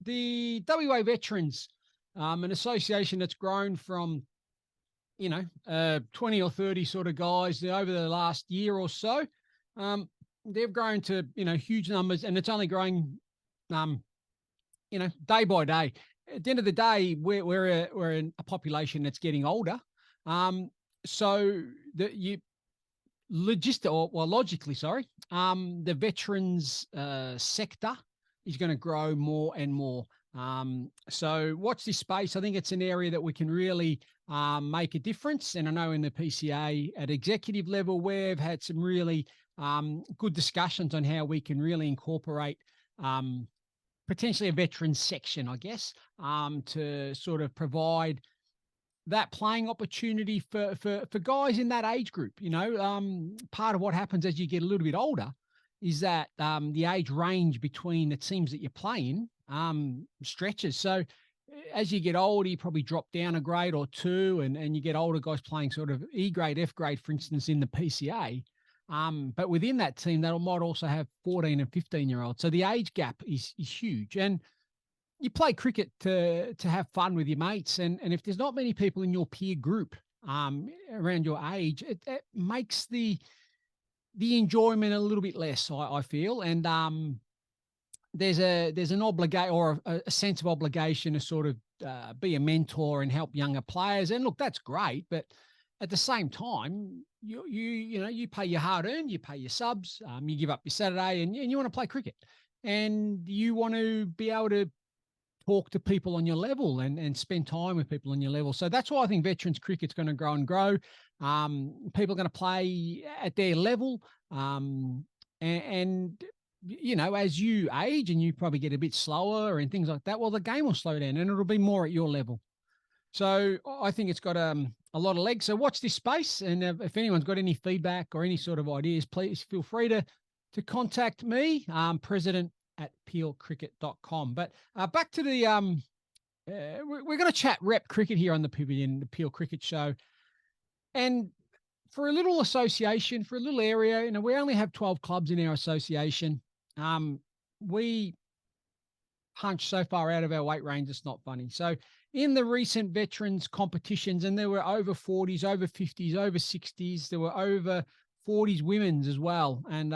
the WA Veterans, an association that's grown from 20 or 30 sort of guys over the last year or so. They've grown to huge numbers, and it's only growing day by day. at the end of the day, we're in a population that's getting older. So logically, the veterans sector is going to grow more and more. So watch this space. I think it's an area that we can really make a difference. And I know in the PCA at executive level, we've had some really good discussions on how we can really incorporate potentially a veterans section, I guess, to sort of provide that playing opportunity for guys in that age group. Part of what happens as you get a little bit older is that the age range between the teams that you're playing stretches. So as you get older, you probably drop down a grade or two, and you get older guys playing sort of E grade, F grade, for instance, in the PCA. But within that team, they might also have 14 and 15-year-olds. So the age gap is huge. And you play cricket to have fun with your mates. And if there's not many people in your peer group around your age, it makes the enjoyment a little bit less, I feel. And there's an obligation or a sense of obligation to sort of be a mentor and help younger players. And look, that's great, but at the same time, you pay your hard earned, you pay your subs, you give up your Saturday, and you want to play cricket, and you want to be able to talk to people on your level and spend time with people on your level. So that's why I think veterans cricket's going to grow and grow. People are going to play at their level, and as you age and you probably get a bit slower and things like that, well, the game will slow down and it'll be more at your level. So I think it's got a lot of legs. So watch this space. And if anyone's got any feedback or any sort of ideas, please feel free to contact me, president@peelcricket.com. But back to the, we're going to chat rep cricket here on the Pavilion, the Peel Cricket Show. And for a little association, for a little area, we only have 12 clubs in our association. We punch so far out of our weight range, it's not funny. So in the recent veterans competitions, and there were over 40s, over 50s, over 60s, there were over 40s women's as well. And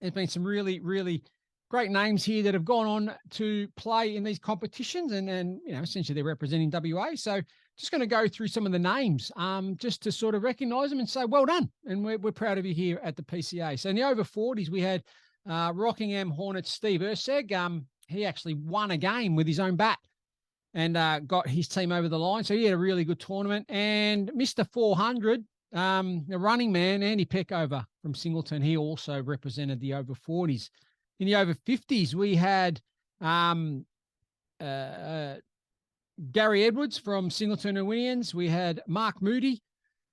there's been some really, really great names here that have gone on to play in these competitions, and essentially they're representing WA. So just going to go through some of the names just to sort of recognise them and say, well done. And we're proud of you here at the PCA. So in the over 40s, we had Rockingham Hornets Steve Urseg. He actually won a game with his own bat and got his team over the line. So he had a really good tournament. And Mr. 400, the running man, Andy Peckover from Singleton, he also represented the over 40s. In the over 50s, we had Gary Edwards from Singleton and Winians. We had Mark Moody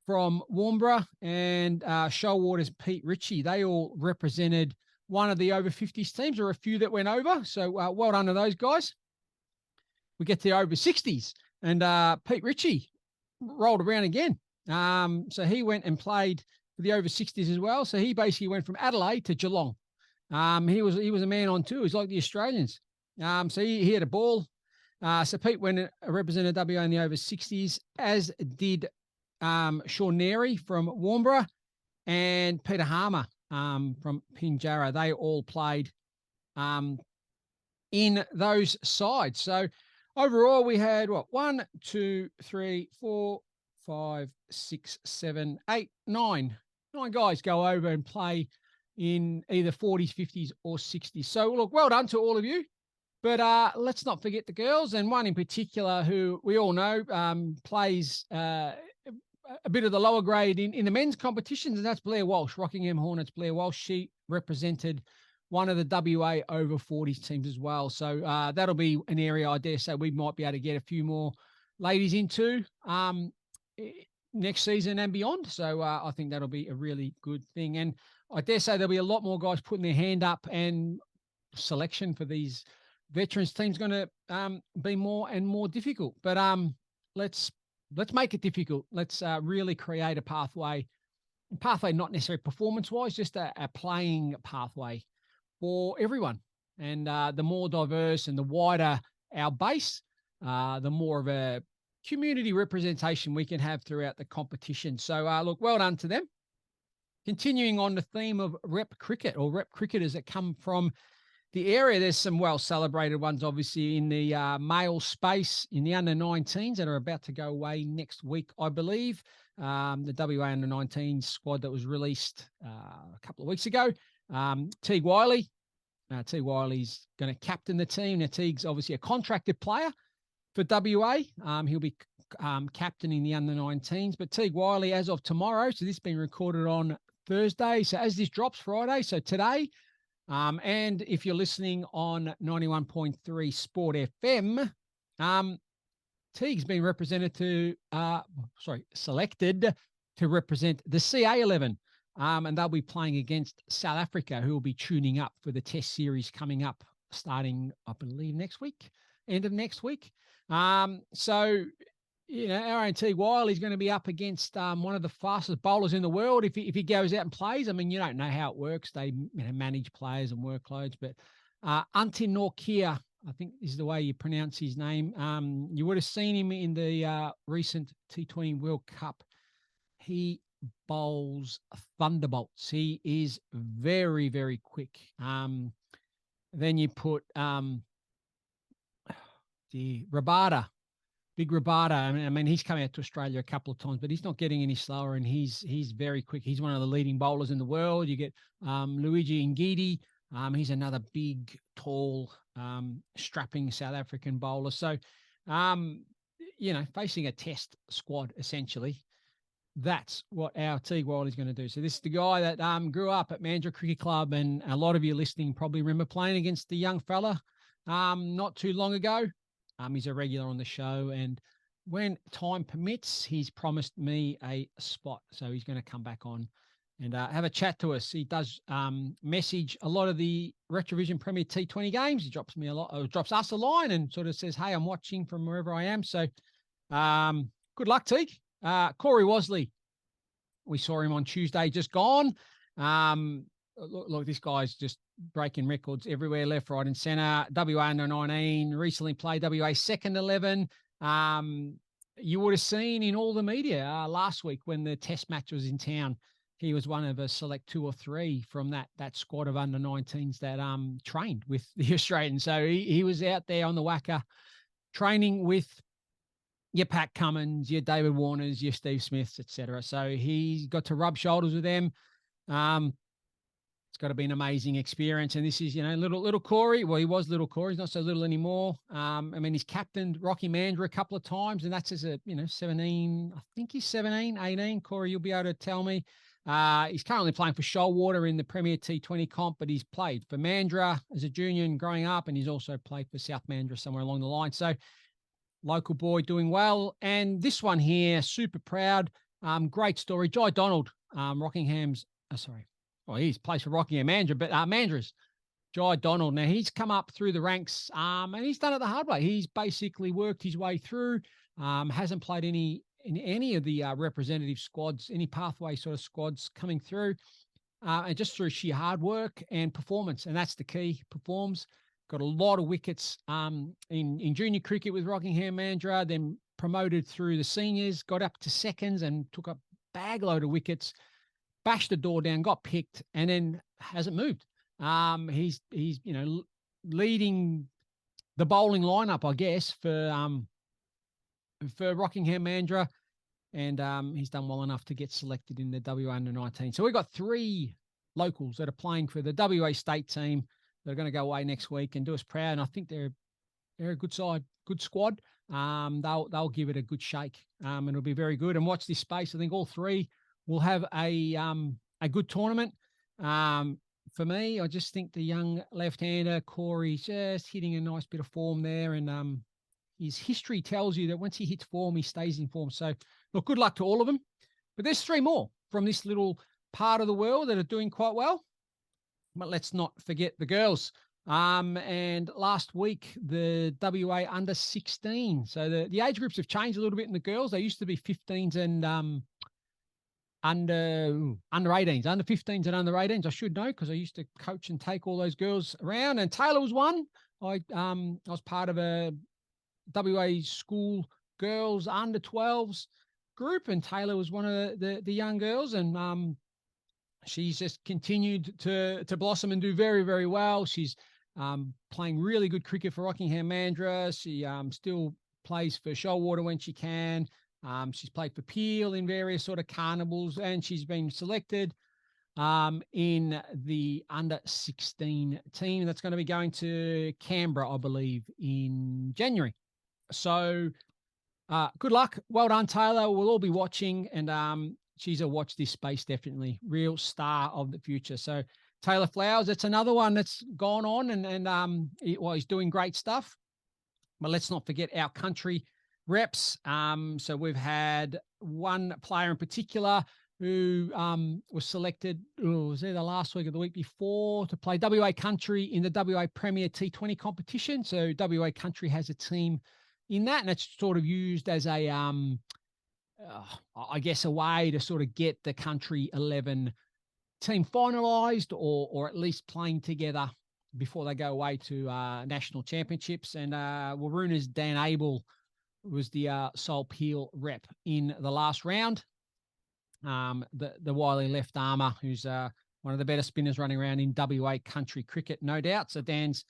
from Warnborough and Shoalwater's Pete Ritchie. They all represented one of the over 50s teams, or a few that went over. So well done to those guys. We get to the over 60s, and Pete Ritchie rolled around again. So he went and played for the over 60s as well. So he basically went from Adelaide to Geelong. He was a man on tour. He's like the Australians. So he had a ball. So Pete went and represented WA in the over 60s, as did Sean Neri from Warnborough and Peter Harmer from Pinjarra. They all played in those sides. So overall, we had 1, 2, 3, 4, 5, 6, 7, 8, 9 guys go over and play in either 40s, 50s, or 60s. So look, well done to all of you. But let's not forget the girls, and one in particular who we all know plays a bit of the lower grade in the men's competitions, and that's Blair Walsh, Rockingham Hornets. Blair Walsh, she represented one of the WA over 40s teams as well. So that'll be an area I dare say we might be able to get a few more ladies into next season and beyond. So I think that'll be a really good thing. And I dare say there'll be a lot more guys putting their hand up, and selection for these veterans teams going to be more and more difficult. But let's make it difficult. Let's really create a pathway not necessarily performance-wise, just a playing pathway for everyone. And the more diverse and the wider our base, the more of a community representation we can have throughout the competition. So look, well done to them. Continuing on the theme of rep cricket, or rep cricketers that come from the area, there's some well-celebrated ones, obviously, in the male space, in the under-19s that are about to go away next week, I believe. The WA under-19 squad that was released a couple of weeks ago. Teague Wiley. Teague Wiley's going to captain the team. Now, Teague's obviously a contracted player for WA. He'll be captaining the under-19s. But Teague Wiley, as of tomorrow, so this has been recorded on Thursday. So as this drops Friday, so today, and if you're listening on 91.3 Sport FM, Teague's been selected to represent the CA 11. And they'll be playing against South Africa, who will be tuning up for the test series coming up starting, I believe, next week, end of next week. So, you know, our own Teague Wiley's going to be up against one of the fastest bowlers in the world if he goes out and plays. I mean, you don't know how it works. They manage players and workloads. But Antin Nortje, I think is the way you pronounce his name. You would have seen him in the recent T20 World Cup. He bowls thunderbolts. He is very, very quick. Then you put Rabada. Big Rabada. I mean, he's come out to Australia a couple of times, but he's not getting any slower, and he's very quick. He's one of the leading bowlers in the world. You get Luigi Ngidi. He's another big, tall, strapping South African bowler. So, you know, facing a test squad, essentially, that's what our Teague Wiley is going to do. So this is the guy that grew up at Mandurah Cricket Club, and a lot of you listening probably remember playing against the young fella not too long ago. He's a regular on the show, and when time permits, he's promised me a spot. So he's going to come back on and have a chat to us. He does message a lot of the Retravision Premier T20 games. He drops us a line and sort of says, "Hey, I'm watching from wherever I am." So good luck, Teague. Corey Wasley, we saw him on Tuesday, just gone. Look, this guy's just breaking records everywhere, left, right, and centre. WA under-19, recently played WA second 11. You would have seen in all the media last week when the test match was in town, he was one of a select 2 or 3 from that squad of under-19s that trained with the Australians. So he was out there on the Wacker training with your Pat Cummins, your David Warners, your Steve Smiths, etc. So he got to rub shoulders with them. It's got to be an amazing experience. And this is, you know, little Corey. Well, he was little Corey. He's not so little anymore. I mean, he's captained Rocky Mandurah a couple of times, and that's as a, 17. I think he's 17, 18. Corey, you'll be able to tell me. He's currently playing for Shoalwater in the Premier T20 comp, but he's played for Mandurah as a junior and growing up, and he's also played for South Mandurah somewhere along the line. So local boy doing well. And this one here, super proud. Great story. Jai Donald, Rockingham's, he's plays for Rockingham Mandurah, but Mandurah's Jai Donald. Now, he's come up through the ranks and he's done it the hard way. He's basically worked his way through, hasn't played in any of the representative squads, any pathway sort of squads coming through, and just through sheer hard work and performance. And that's the key, performs. Got a lot of wickets in junior cricket with Rockingham Mandurah, then promoted through the seniors, got up to seconds and took a bag load of wickets, bashed the door down, got picked, and then hasn't moved. He's leading the bowling lineup, I guess, for Rockingham Mandurah, and he's done well enough to get selected in the WA under-19. So we've got 3 locals that are playing for the WA state team. They're going to go away next week and do us proud. And I think they're a good side, good squad. They'll give it a good shake, and it'll be very good. And watch this space. I think all 3 will have a good tournament. For me, I just think the young left-hander Corey's just hitting a nice bit of form there, and his history tells you that once he hits form, he stays in form. So, look, good luck to all of them. But there's 3 more from this little part of the world that are doing quite well. But let's not forget the girls. And last week, the WA under-16. So the age groups have changed a little bit in the girls. They used to be 15s and under 18s, under 15s and under 18s. I should know because I used to coach and take all those girls around. And Taylor was one. I was part of a WA school girls under 12s group, and Taylor was one of the young girls, and she's just continued to blossom and do very, very well. She's playing really good cricket for Rockingham Mandurah. She still plays for Shoalwater when she can. She's played for Peel in various sort of carnivals, and she's been selected in the under-16 team that's going to be going to Canberra, I believe, in January. So good luck. Well done, Taylor. We'll all be watching, and she's a watch this space, definitely. Real star of the future. So Taylor Flowers, that's another one that's gone on, and he's doing great stuff. But let's not forget our country reps. So we've had one player in particular who was selected, was it the last week or the week before, to play WA Country in the WA Premier T20 competition. So WA Country has a team in that, and it's sort of used as a, I guess, a way to sort of get the Country 11 team finalised or at least playing together before they go away to national championships. And Waruna's Dan Abel was the sole Peel rep in the last round. The wily left armour, who's one of the better spinners running around in WA Country cricket, no doubt. So Dan's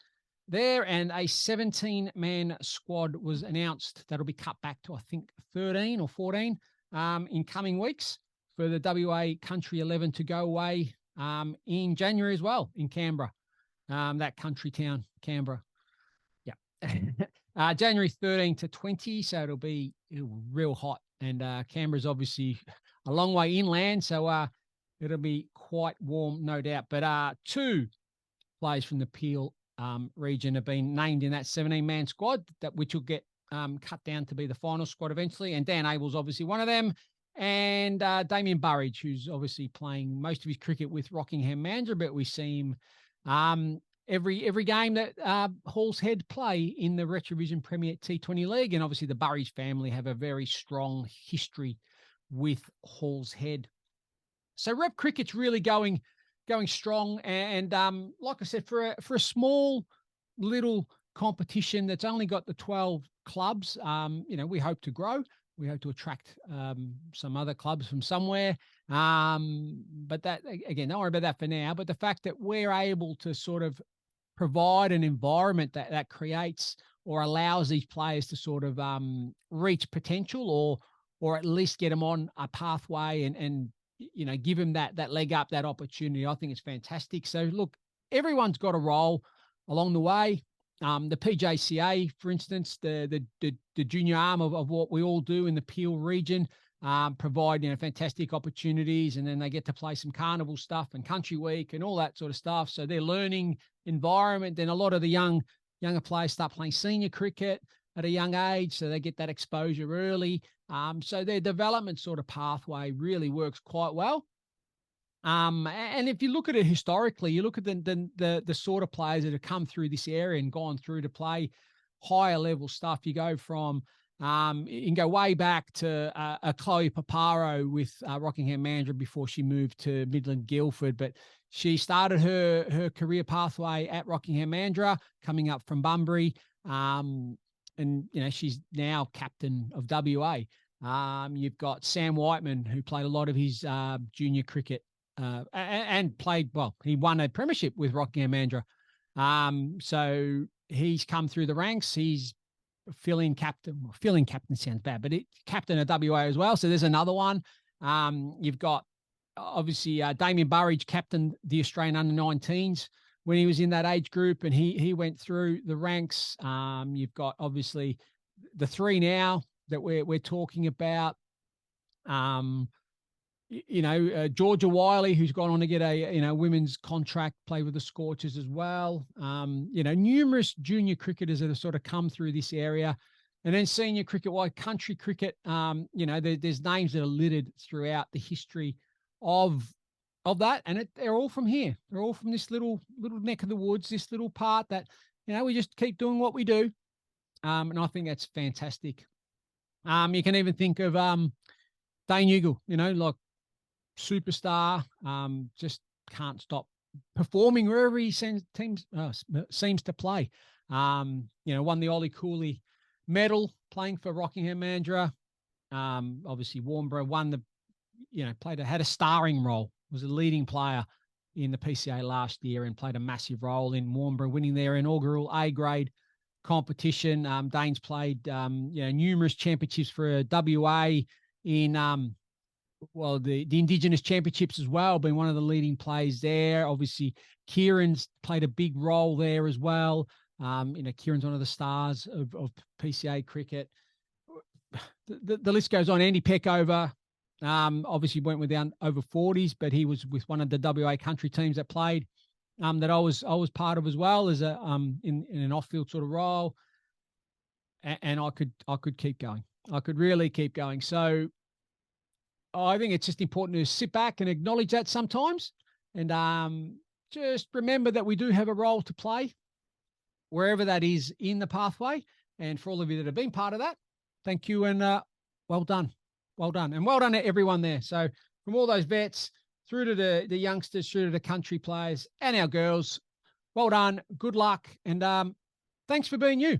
there, and a 17-man squad was announced. That'll be cut back to, I think, 13 or 14 in coming weeks for the WA Country 11 to go away in January as well in Canberra, that country town, Canberra. Yeah. January 13 to 20, so it'll be real hot. And Canberra's obviously a long way inland, so it'll be quite warm, no doubt. But two players from the Peel region have been named in that 17-man squad, which will get cut down to be the final squad eventually. And Dan Abel's obviously one of them. And Damien Burridge, who's obviously playing most of his cricket with Rockingham Mandurah, but we see him every game that Hall's Head play in the Retravision Premier T20 League. And obviously the Burridge family have a very strong history with Hall's Head. So rep cricket's really going strong. And like I said, for a small little competition that's only got the 12 clubs, we hope to grow. We hope to attract some other clubs from somewhere. But that, again, don't worry about that for now. But the fact that we're able to sort of provide an environment that creates or allows these players to sort of reach potential or at least get them on a pathway and give them that leg up, that opportunity, I think it's fantastic. So, look, everyone's got a role along the way. The PJCA, for instance, the junior arm of what we all do in the Peel region, provide fantastic opportunities, and then they get to play some carnival stuff and country week and all that sort of stuff. So they're learning environment. Then a lot of the younger players start playing senior cricket at a young age, so they get that exposure early. So their development sort of pathway really works quite well. And if you look at it historically, you look at the sort of players that have come through this area and gone through to play higher level stuff. You go from, you can go way back to a Chloe Paparo with Rockingham Mandurah before she moved to Midland Guildford. But she started her career pathway at Rockingham Mandurah, coming up from Bunbury. And, she's now captain of WA. You've got Sam Whiteman, who played a lot of his junior cricket and played, well, he won a premiership with Rockingham Mandurah. So he's come through the ranks. He's filling captain sounds bad, but captain of WA as well. So there's another one. You've got obviously Damien Burridge captained the Australian under-19s when he was in that age group, and he went through the ranks. You've got obviously the three now that we're talking about. Georgia Wiley, who's gone on to get a women's contract, play with the Scorchers as well. Numerous junior cricketers that have sort of come through this area, and then senior cricket, country cricket. There's names that are littered throughout the history of that, and they're all from here. They're all from this little neck of the woods, this little part that we just keep doing what we do, and I think that's fantastic. You can even think of Dane Ugle, like superstar, just can't stop performing wherever he seems to play. Won the Ollie Cooley medal playing for Rockingham Mandurah. Obviously Warnbro won had a starring role, was a leading player in the PCA last year and played a massive role in Warnbro winning their inaugural A-grade competition. Dane's played numerous championships for WA in the Indigenous Championships as well, been one of the leading players there. Obviously, Kieran's played a big role there as well. Kieran's one of the stars of PCA cricket. The list goes on. Andy Peckover, obviously went with the over 40s, but he was with one of the WA country teams that played that I was part of as well as a in an off-field sort of role. And I could keep going. I could really keep going. So I think it's just important to sit back and acknowledge that sometimes, and just remember that we do have a role to play wherever that is in the pathway. And for all of you that have been part of that, thank you, and well done. Well done. And well done to everyone there. So from all those vets through to the youngsters, through to the country players and our girls, well done, good luck, and thanks for being you.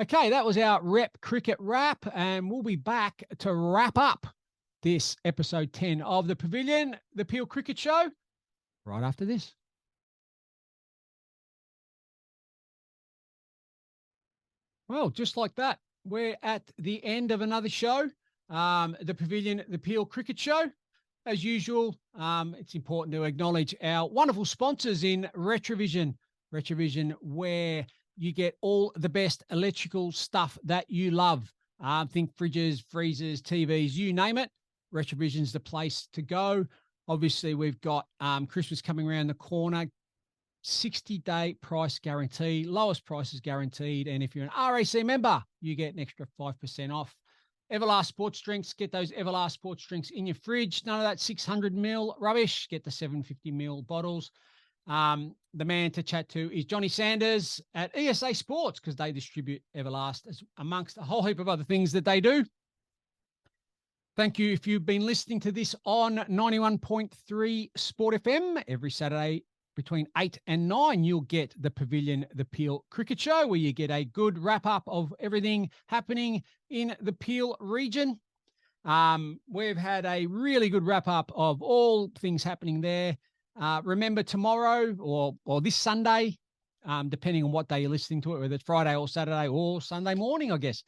Okay, that was our Rep Cricket Wrap, and we'll be back to wrap up this episode 10 of the Pavilion, the Peel Cricket Show, right after this. Well, just like that, we're at the end of another show, the Pavilion, the Peel Cricket Show. As usual, it's important to acknowledge our wonderful sponsors in Retravision. Retravision, where you get all the best electrical stuff that you love. Think fridges, freezers, TVs, you name it. Retravision's the place to go. Obviously, we've got Christmas coming around the corner. 60-day price guarantee, lowest prices guaranteed. And if you're an RAC member, you get an extra 5% off. Everlast sports drinks, get those Everlast sports drinks in your fridge. None of that 600ml rubbish. Get the 750ml bottles. The man to chat to is Johnny Sanders at ESA Sports, because they distribute Everlast as amongst a whole heap of other things that they do. Thank you if you've been listening to this on 91.3 Sport FM. Every Saturday between 8 and 9, you'll get the Pavilion, the Peel Cricket Show, where you get a good wrap-up of everything happening in the Peel region. We've had a really good wrap-up of all things happening there. Remember tomorrow or this Sunday, depending on what day you're listening to it, whether it's Friday or Saturday or Sunday morning, I guess.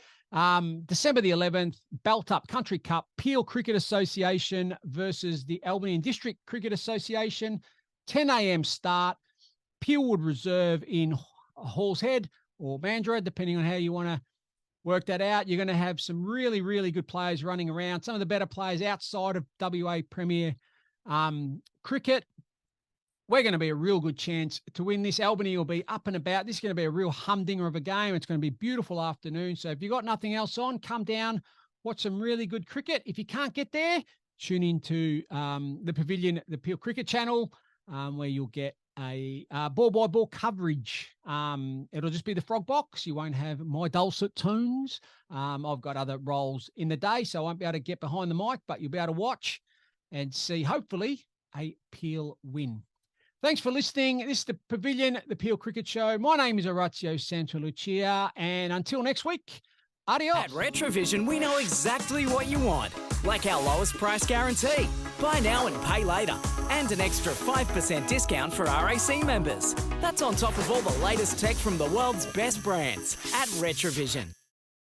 December the 11th, Belt Up Country Cup, Peel Cricket Association versus the Albany District Cricket Association. 10 a.m. start, Peelwood Reserve in Halls Head or Mandurah, depending on how you want to work that out. You're going to have some really, really good players running around, some of the better players outside of WA Premier cricket. We're going to be a real good chance to win this. Albany will be up and about. This is going to be a real humdinger of a game. It's going to be a beautiful afternoon. So if you've got nothing else on, come down, watch some really good cricket. If you can't get there, tune into the Pavilion, the Peel Cricket Channel, where you'll get a ball-by-ball coverage. It'll just be the FrogBox. You won't have my dulcet tones. I've got other roles in the day, so I won't be able to get behind the mic, but you'll be able to watch and see, hopefully, a Peel win. Thanks for listening. This is the Pavilion, the Peel Cricket Show. My name is Orazio Santalucia, and until next week, adios. At Retravision, we know exactly what you want, like our lowest price guarantee. Buy now and pay later. And an extra 5% discount for RAC members. That's on top of all the latest tech from the world's best brands at Retravision.